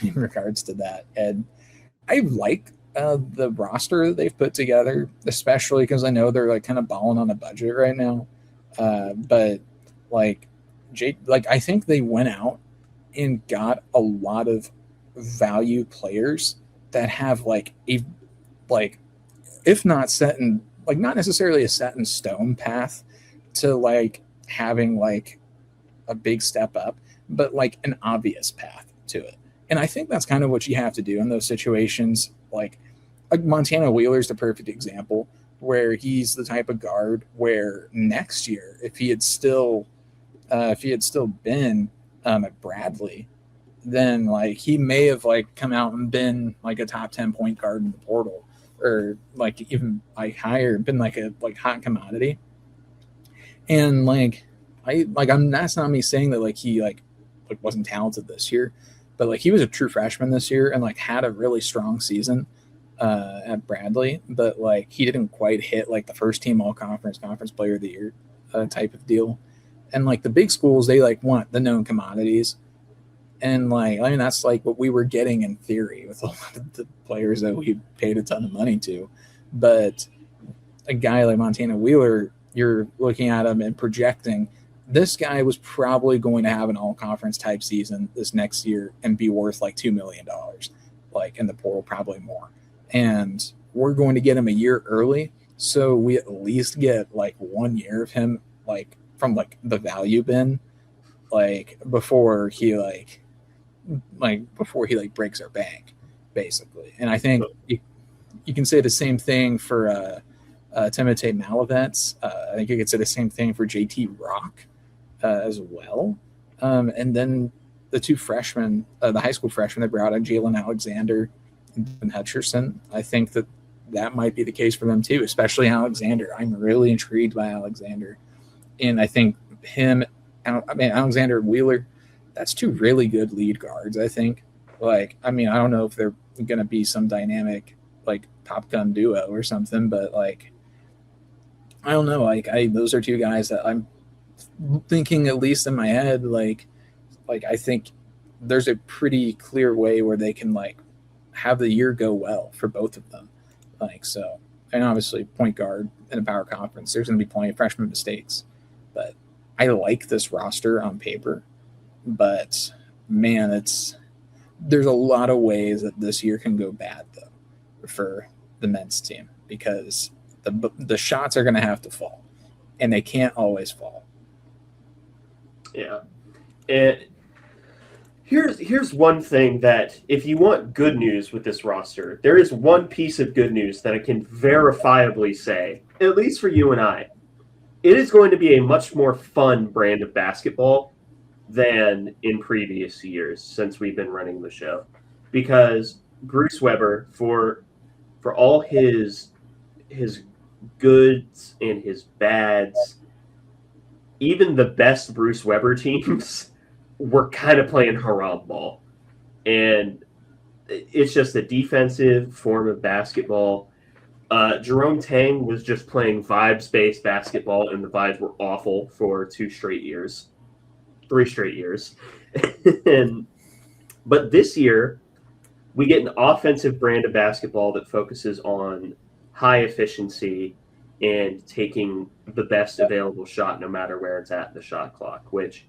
in regards to that. And I like the roster that they've put together, especially because I know they're like kind of balling on a budget right now. But like I think they went out and got a lot of value players that have like a if not set in like not necessarily a set in stone path to like having like a big step up, but like an obvious path to it. And I think that's kind of what you have to do in those situations. Like Montana Wheeler's the perfect example. where he's the type of guard where next year, if he had still been at Bradley, then like he may have like come out and been like a top 10 point guard in the portal, or like even like higher, been like a like hot commodity. And that's not me saying that like he like wasn't talented this year, but like he was a true freshman this year and like had a really strong season at Bradley, but like he didn't quite hit like the first team all conference player of the year type of deal. And like the big schools, they like want the known commodities. And like, I mean, that's like what we were getting in theory with a lot of the players that we paid a ton of money to. But a guy like Montana Wheeler, you're looking at him and projecting this guy was probably going to have an all conference type season this next year and be worth like $2 million, like in the portal, probably more. And we're going to get him a year early. So we at least get like 1 year of him, like from like the value bin, like before he breaks our bank, basically. And I think you can say the same thing for Timotei Malavets. I think you could say the same thing for JT Rock as well. And then the two freshmen, the high school freshmen that brought in, Jalen Alexander and Hutcherson, I think that might be the case for them too, especially Alexander. I'm really intrigued by Alexander. And I think Alexander and Wheeler, that's two really good lead guards, I think. Like, I mean, I don't know if they're going to be some dynamic, like, Top Gun duo or something, but, like, I don't know. Like, those are two guys that I'm thinking, at least in my head, like I think there's a pretty clear way where they can, like, have the year go well for both of them. Like, so, and obviously point guard in a power conference, there's going to be plenty of freshman mistakes, but I like this roster on paper, but man, there's a lot of ways that this year can go bad though for the men's team, because the shots are going to have to fall, and they can't always fall. Yeah. And here's one thing that if you want good news with this roster, there is one piece of good news that I can verifiably say, at least for you and I. It is going to be a much more fun brand of basketball than in previous years since we've been running the show. Because Bruce Weber, for all his goods and his bads, even the best Bruce Weber teams were kind of playing haram ball. And it's just a defensive form of basketball. Jerome Tang was just playing vibes-based basketball, and the vibes were awful for 3 straight years. But this year, we get an offensive brand of basketball that focuses on high efficiency and taking the best available shot no matter where it's at in the shot clock, which,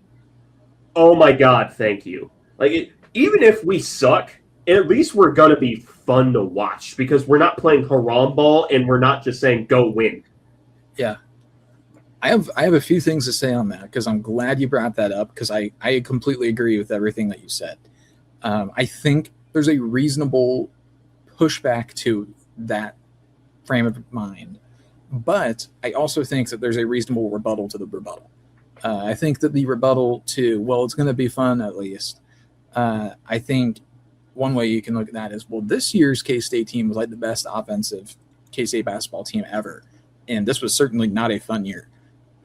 oh my God, thank you. Like, even if we suck, at least we're going to be fun to watch because we're not playing haram ball and we're not just saying go win. Yeah. I have a few things to say on that because I'm glad you brought that up because I completely agree with everything that you said. I think there's a reasonable pushback to that frame of mind, but I also think that there's a reasonable rebuttal to the rebuttal. I think that the rebuttal to, well, it's going to be fun at least. I think one way you can look at that is, well, this year's K-State team was like the best offensive K-State basketball team ever. And this was certainly not a fun year.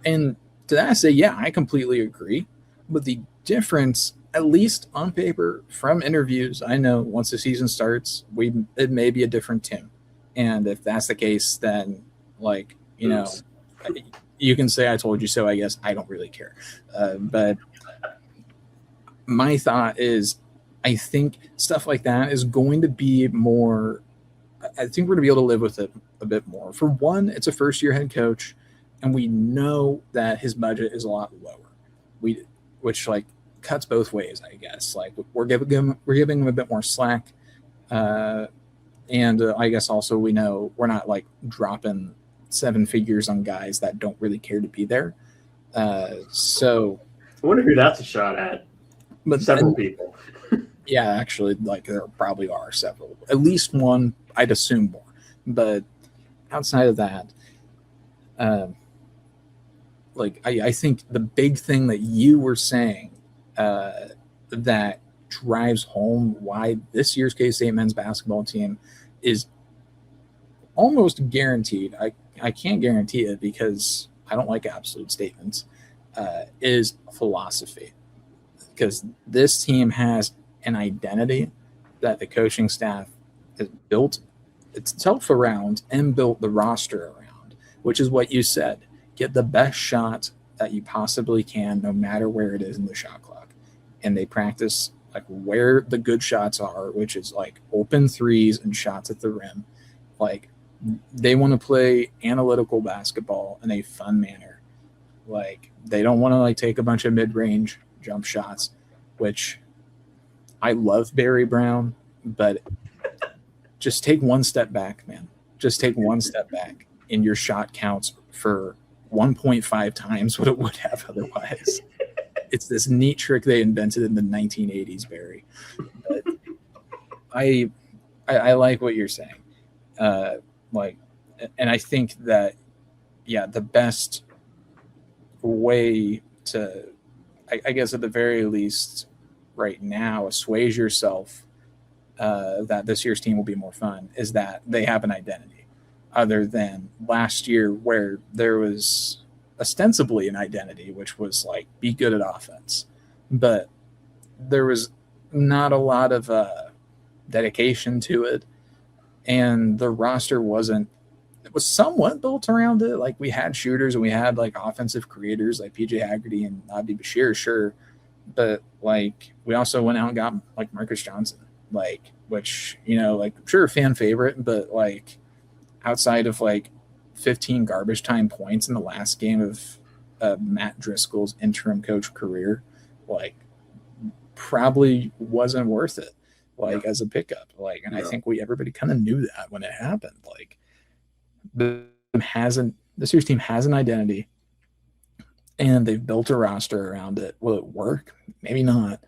And to that I say, yeah, I completely agree. But the difference, at least on paper, from interviews, I know once the season starts, it may be a different tune. And if that's the case, then, like, you know, you can say I told you so, I guess. I don't really care. But my thought is, I think stuff like that is going to be more – I think we're going to be able to live with it a bit more. For one, it's a first-year head coach, and we know that his budget is a lot lower, which, like, cuts both ways, I guess. Like, we're giving him a bit more slack. And I guess also we know we're not, like, dropping – 7 figures on guys that don't really care to be there. So I wonder who that's a shot at. But several people. Yeah, actually, like there probably are several. At least one, I'd assume more. But outside of that, I think the big thing that you were saying that drives home why this year's K-State men's basketball team is almost guaranteed. I can't guarantee it because I don't like absolute statements. Is philosophy, because this team has an identity that the coaching staff has built itself around and built the roster around, which is what you said. Get the best shot that you possibly can, no matter where it is in the shot clock. And they practice like where the good shots are, which is like open threes and shots at the rim. Like they want to play analytical basketball in a fun manner. Like they don't want to like take a bunch of mid-range jump shots, which I love Barry Brown, but just take one step back, man. Just take one step back, and your shot counts for 1.5 times what it would have otherwise. It's this neat trick they invented in the 1980s, Barry. But I like what you're saying. And I think that, yeah, the best way to, I guess at the very least right now, assuage yourself that this year's team will be more fun is that they have an identity other than last year where there was ostensibly an identity, which was like be good at offense, but there was not a lot of dedication to it, and the roster wasn't. It was somewhat built around it. Like we had shooters and we had like offensive creators like PJ Haggerty and Abdi Bashir, sure, but like we also went out and got like Marcus Johnson, like which like sure fan favorite, but like outside of like 15 garbage time points in the last game of Matt Driscoll's interim coach career, like probably wasn't worth it, like as a pickup. Like, and I think everybody kind of knew that when it happened. Like this year's team has an identity and they've built a roster around it. Will it work? Maybe not.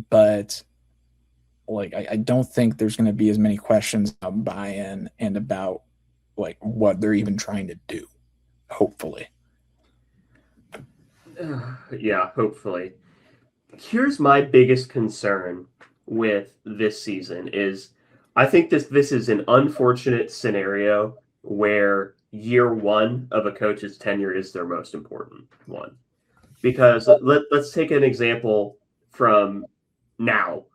But like, I don't think there's going to be as many questions about buy-in and about like what they're even trying to do, hopefully. Yeah, hopefully. Here's my biggest concern with this season is I think this is an unfortunate scenario where year one of a coach's tenure is their most important one. Because let's take an example from now.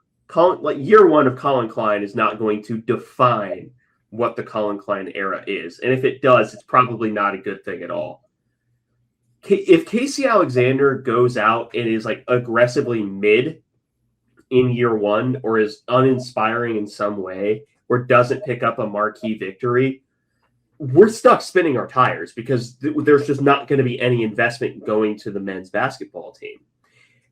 Year one of Colin Klein is not going to define what the Colin Klein era is. And if it does, it's probably not a good thing at all. If Casey Alexander goes out and is like aggressively mid in year one or is uninspiring in some way or doesn't pick up a marquee victory, we're stuck spinning our tires because there's just not going to be any investment going to the men's basketball team.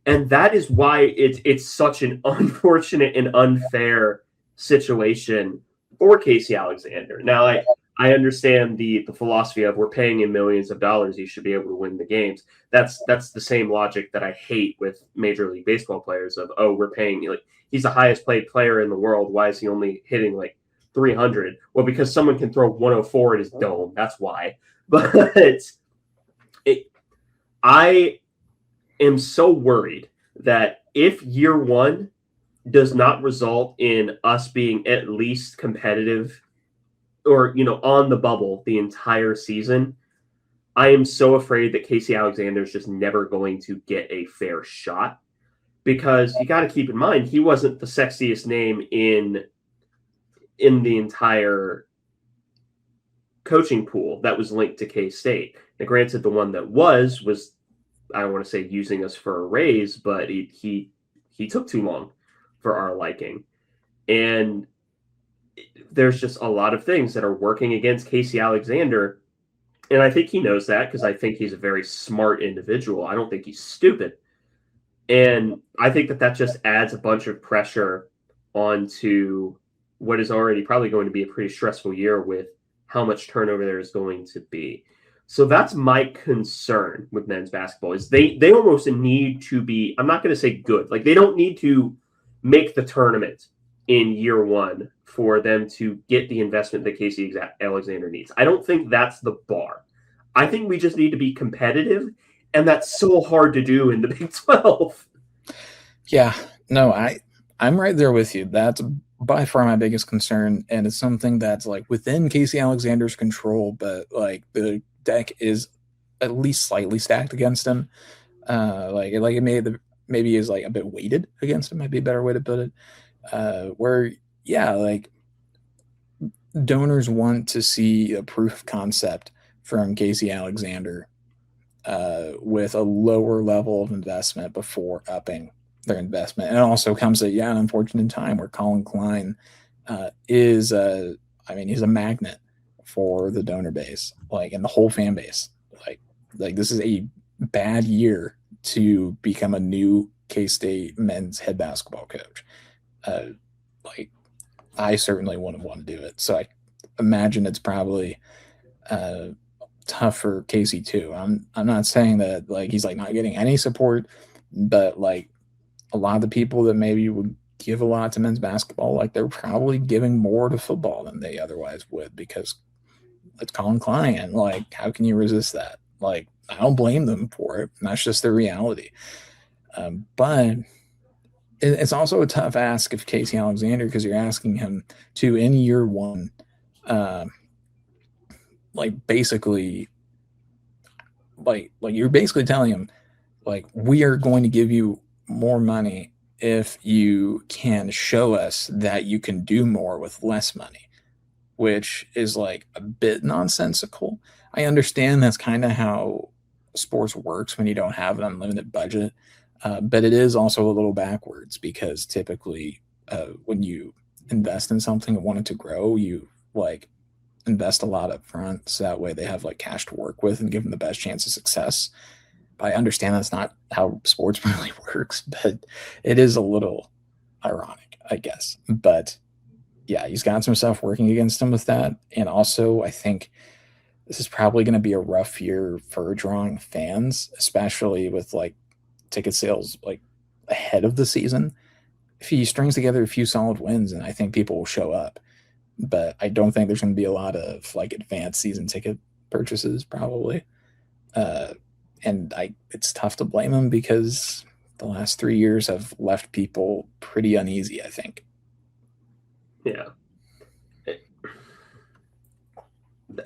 And that is why it's such an unfortunate and unfair situation for Casey Alexander. Now, I understand the philosophy of we're paying him millions of dollars. He should be able to win the games. That's the same logic that I hate with Major League Baseball players of, we're paying, like, he's the highest paid player in the world. Why is he only hitting like 300? Well, because someone can throw 104 at his dome. That's why. But I am so worried that if year one does not result in us being at least competitive or, on the bubble the entire season, I am so afraid that Casey Alexander is just never going to get a fair shot, because you got to keep in mind, he wasn't the sexiest name in the entire coaching pool that was linked to K-State. Now, granted, the one that was, I don't want to say using us for a raise, but he took too long for our liking. And there's just a lot of things that are working against Casey Alexander. And I think he knows that, because I think he's a very smart individual. I don't think he's stupid. And I think that just adds a bunch of pressure onto what is already probably going to be a pretty stressful year with how much turnover there is going to be. So that's my concern with men's basketball is they almost need to be, I'm not going to say good. Like, they don't need to make the tournament in year one for them to get the investment that Casey Alexander needs. I don't think that's the bar. I think we just need to be competitive, and that's so hard to do in the Big 12. Yeah, no, I'm right there with you. That's by far my biggest concern, and it's something that's like within Casey Alexander's control, but like the deck is at least slightly stacked against him. Like it maybe is like a bit weighted against him, might be a better way to put it. Where yeah, like donors want to see a proof of concept from Casey Alexander with a lower level of investment before upping their investment. And it also comes at an unfortunate time where Colin Klein he's a magnet for the donor base, like, and the whole fan base. Like this is a bad year to become a new K-State men's head basketball coach. Like I certainly wouldn't want to do it. So I imagine it's probably tough for Casey too. I'm not saying that like he's like not getting any support, but like a lot of the people that maybe would give a lot to men's basketball, like they're probably giving more to football than they otherwise would because it's Colin Klein. Like, how can you resist that? Like, I don't blame them for it. That's just the reality. But it's also a tough ask of Casey Alexander because you're asking him to, in year one, basically you're basically telling him, like, we are going to give you more money if you can show us that you can do more with less money, which is like a bit nonsensical. I understand that's kind of how sports works when you don't have an unlimited budget, but it is also a little backwards because typically when you invest in something and want it to grow, you like invest a lot up front so that way they have like cash to work with and give them the best chance of success. I understand that's not how sports really works, but it is a little ironic, I guess. But yeah, he's got some stuff working against him with that. And also, I think this is probably going to be a rough year for drawing fans, especially with like ticket sales like ahead of the season. If he strings together a few solid wins, and I think people will show up. But I don't think there's going to be a lot of like advanced season ticket purchases, probably. And it's tough to blame him because the last 3 years have left people pretty uneasy, I think. Yeah.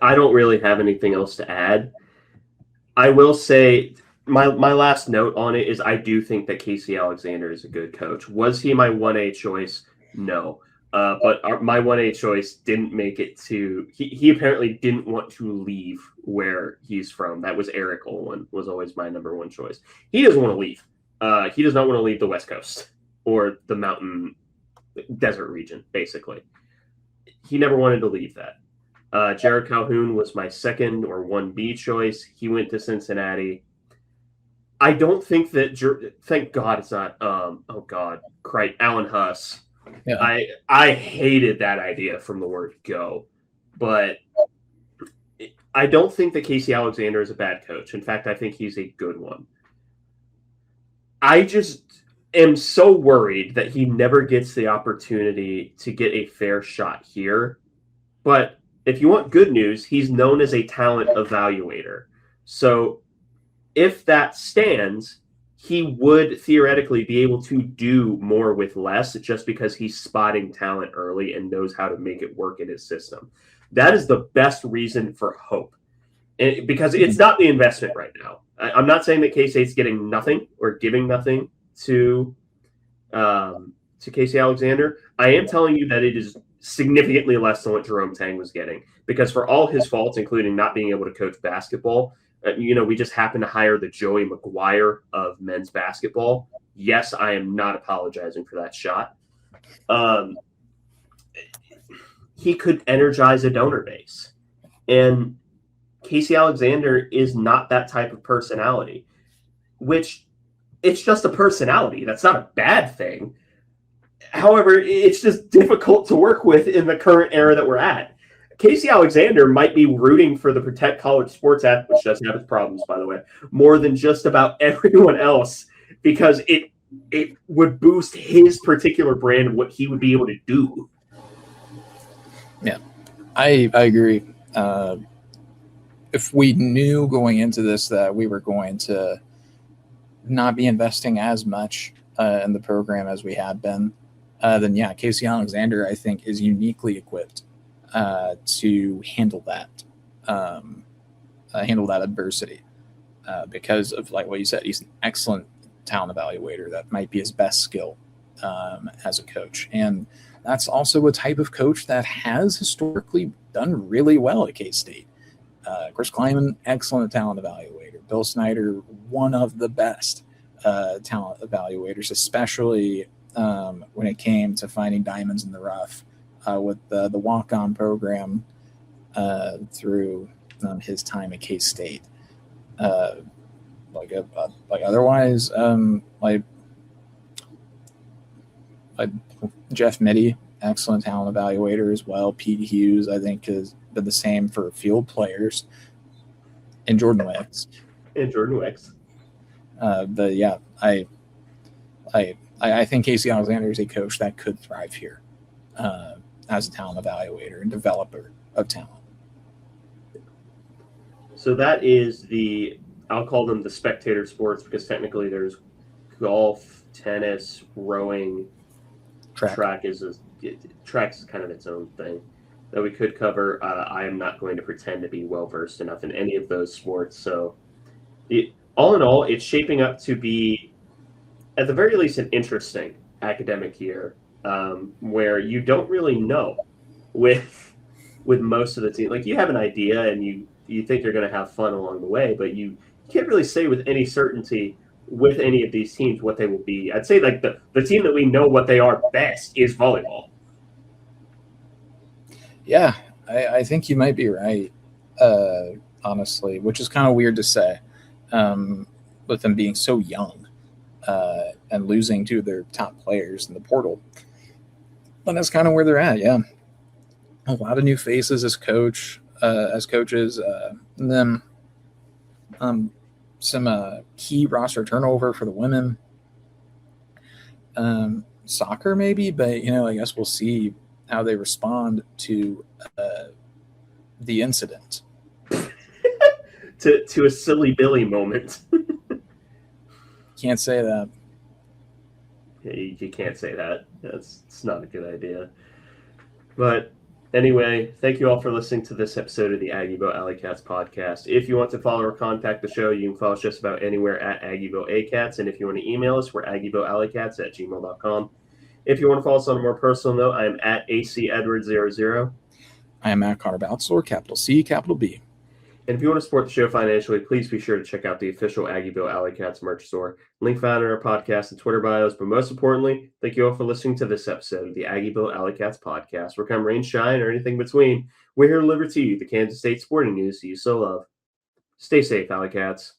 I don't really have anything else to add. I will say my last note on it is I do think that Casey Alexander is a good coach. Was he my 1A choice? No. But my 1A choice didn't make it to – he apparently didn't want to leave where he's from. That was Eric Olin, was always my number one choice. He doesn't want to leave. He does not want to leave the West Coast or the mountain desert region, basically. He never wanted to leave that. Jared Calhoun was my second or 1B choice. He went to Cincinnati. I don't think that – thank God it's not Alan Huss. Yeah. I hated that idea from the word go, but I don't think that Casey Alexander is a bad coach. In fact, I think he's a good one. I just am so worried that he never gets the opportunity to get a fair shot here. But if you want good news, he's known as a talent evaluator. So if that stands, he would theoretically be able to do more with less just because he's spotting talent early and knows how to make it work in his system. That is the best reason for hope, because it's not the investment right now. I'm not saying that K-State's getting nothing or giving nothing to Casey Alexander. I am telling you that it is significantly less than what Jerome Tang was getting, because for all his faults, including not being able to coach basketball, we just happened to hire the Joey McGuire of men's basketball. Yes, I am not apologizing for that shot. He could energize a donor base. And Casey Alexander is not that type of personality, which it's just a personality. That's not a bad thing. However, it's just difficult to work with in the current era that we're at. Casey Alexander might be rooting for the Protect College Sports Act, which doesn't have its problems, by the way, more than just about everyone else, because it it would boost his particular brand, what he would be able to do. Yeah, I agree. If we knew going into this that we were going to not be investing as much in the program as we had been, then yeah, Casey Alexander, I think, is uniquely equipped to handle that adversity because of, like what you said, he's an excellent talent evaluator. That might be his best skill as a coach, and that's also a type of coach that has historically done really well at K-State. Chris Kleiman, excellent talent evaluator. Bill Snyder, one of the best talent evaluators, especially when it came to finding diamonds in the rough with the walk-on program through his time at K-State. Otherwise, like Jeff Mitty, excellent talent evaluator as well. Pete Hughes, I think, has been the same for field players. And Jordan Wicks. But yeah, I think Casey Alexander is a coach that could thrive here as a talent evaluator and developer of talent. So that is I'll call them the spectator sports, because technically there's golf, tennis, rowing. Track is kind of its own thing that we could cover. I am not going to pretend to be well versed enough in any of those sports. So, all in all, it's shaping up to be, at the very least, an interesting academic year, where you don't really know with most of the team. Like, you have an idea and you think you're going to have fun along the way, but you can't really say with any certainty with any of these teams what they will be. I'd say like the team that we know what they are best is volleyball. Yeah, I think you might be right, honestly, which is kind of weird to say with them being so young and losing two of their top players in the portal. But that's kind of where they're at, yeah. A lot of new faces as coaches, and then some key roster turnover for the women. Soccer maybe, but I guess we'll see how they respond to the incident. to a silly Billy moment. Can't say that. You can't say that. It's not a good idea. But anyway, thank you all for listening to this episode of the Aggieville Alleycats podcast. If you want to follow or contact the show, you can follow us just about anywhere at Aggieville Alleycats. And if you want to email us, we're AggievilleAlleycats@gmail.com. If you want to follow us on a more personal note, I am at ACEdwards00. I am at Connor Baltzler, capital C, capital B. And if you want to support the show financially, please be sure to check out the official Aggieville Alleycats merch store. Link found in our podcast and Twitter bios. But most importantly, thank you all for listening to this episode of the Aggieville Alleycats podcast. Where come rain, shine, or anything between, we're here to deliver to you the Kansas State sporting news you so love. Stay safe, Alleycats.